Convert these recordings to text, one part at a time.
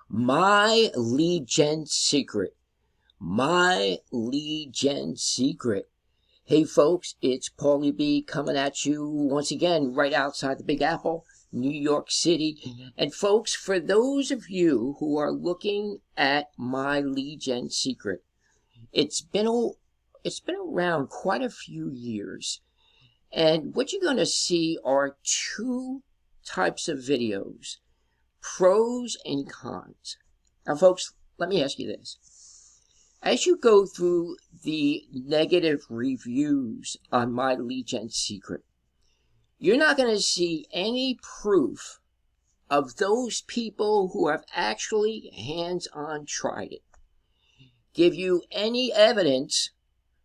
My lead gen secret. My lead gen secret. Hey folks, it's PaulyB coming at you once again right outside the Big Apple, New York City. And folks, for those of you who are looking at my lead gen secret, it's been around quite a few years. And what you're going to see are two types of videos. Pros and cons. Now, folks, let me ask you this. As you go through the negative reviews on my lead gen secret, you're not going to see any proof of those people who have actually hands-on tried it. Give you any evidence,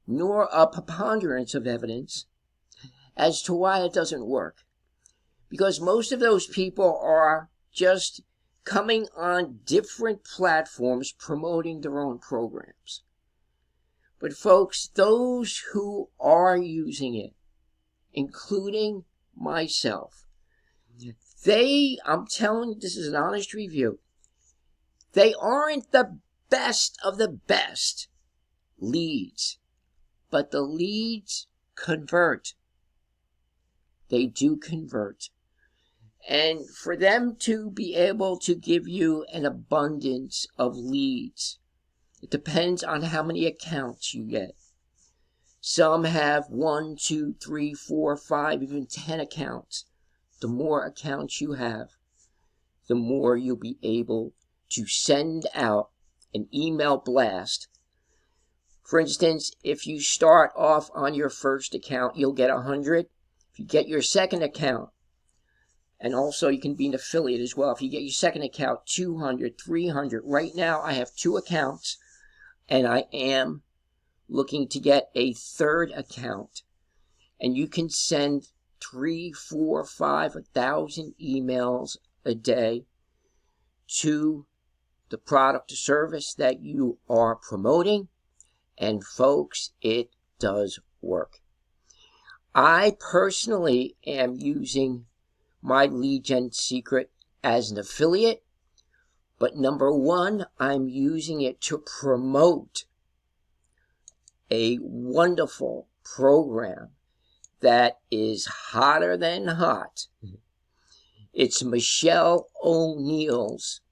nor a preponderance of evidence, as to why it doesn't work. Because most of those people are just coming on different platforms promoting their own programs. But folks, those who are using it, including myself, I'm telling you, this is an honest review, they aren't the best of the best leads, but the leads convert. They do convert. And for them to be able to give you an abundance of leads, it depends on how many accounts you get. Some have 1, 2, 3, 4, 5, even 10 accounts. The more accounts you have, the more you'll be able to send out an email blast. For instance, if you start off on your first account, you'll get 100. If you get your second account, and also you can be an affiliate as well. If you get your second account, 200, 300. Right now I have 2 accounts, and I am looking to get a third account. And you can send 3, 4, 5, 1,000 emails a day to the product or service that you are promoting. And folks, it does work. I personally am using my lead gen secret as an affiliate, but number one, I'm using it to promote a wonderful program that is hotter than hot. It's Michelle O'Neill's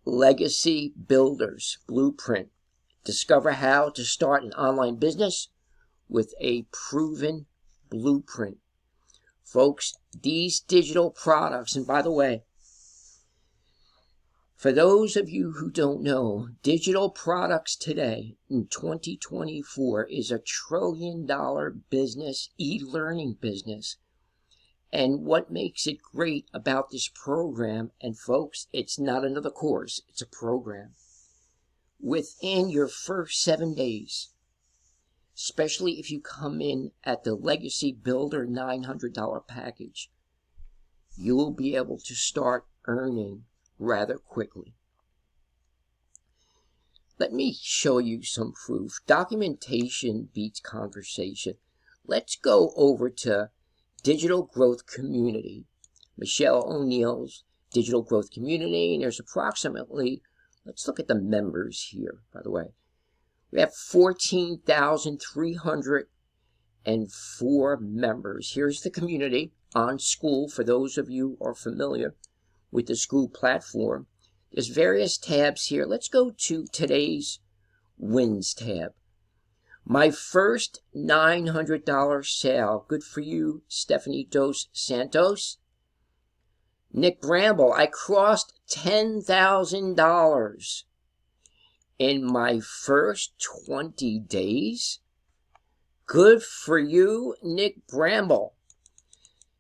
Legacy Builders Blueprint. Discover how to start an online business with a proven blueprint. Folks, these digital products, and by the way, for those of you who don't know, digital products today in 2024 is a $1 trillion business, e-learning business. And what makes it great about this program, and folks, it's not another course, it's a program. Within your first 7 days, especially if you come in at the Legacy Builder $900 package, you will be able to start earning rather quickly. Let me show you some proof. Documentation beats conversation. Let's go over to Digital Growth Community, Michelle O'Neill's Digital Growth Community, and there's approximately, let's look at the members here, by the way. We have 14,304 members. Here's the community on School, for those of you who are familiar with the School platform. There's various tabs here. Let's go to today's wins tab. My first $900 sale. Good for you, Stephanie Dos Santos. Nick Bramble, I crossed $10,000 in my first 20 days. Good for you, Nick Bramble.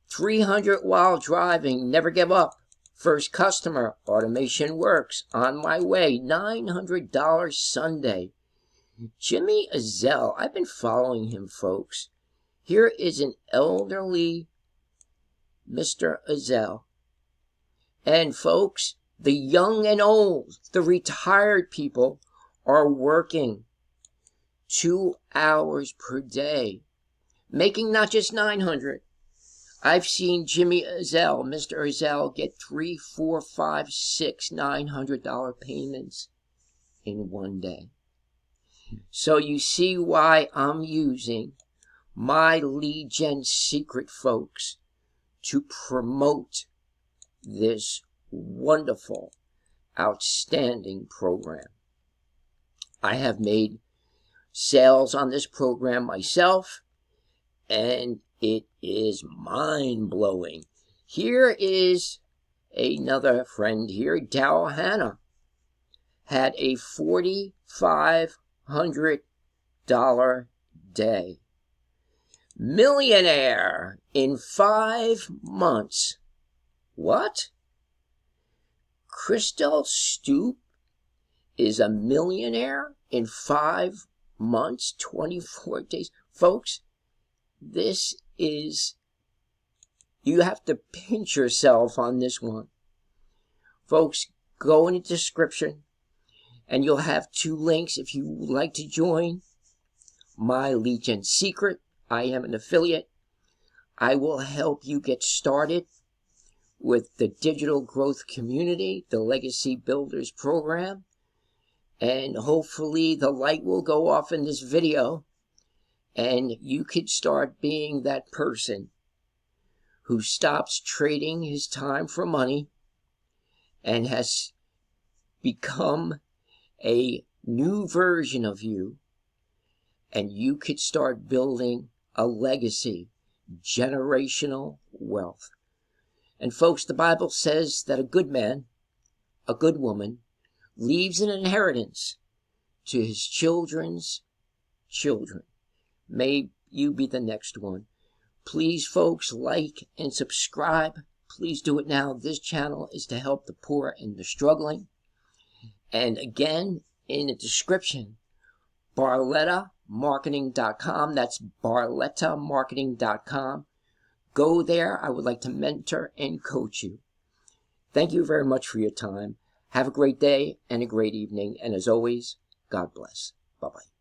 300 while driving, never give up. First customer, automation works, on my way, $900 Sunday. Jimmy Azell, I've been following him, folks. Here is an elderly Mr. Azell. And folks, the young and old, the retired people are working 2 hours per day, making not just 900. I've seen Jimmy Azell, Mr. Azell, get $300, $400, $500, $600, $900 payments in one day. So you see why I'm using my lead gen secret, folks, to promote this wonderful, outstanding program. I have made sales on this program myself, and it is mind-blowing. Here is another friend here, Dow Hanna, had a $4,500 day. Millionaire in 5 months. What? Crystal Stoop is a millionaire in 5 months, 24 days. Folks, this is, you have to pinch yourself on this one. Folks, go in the description and you'll have 2 links if you would like to join My Lead Gen Secret. I am an affiliate. I will help you get started with the Digital Growth Community, the Legacy Builders Program, and hopefully the light will go off in this video and you could start being that person who stops trading his time for money and has become a new version of you, and you could start building a legacy, generational wealth. And folks, the Bible says that a good man, a good woman, leaves an inheritance to his children's children. May you be the next one. Please, folks, like and subscribe. Please do it now. This channel is to help the poor and the struggling. And again, in the description, BarlettaMarketing.com. That's BarlettaMarketing.com. Go there. I would like to mentor and coach you. Thank you very much for your time. Have a great day and a great evening. And as always, God bless. Bye-bye.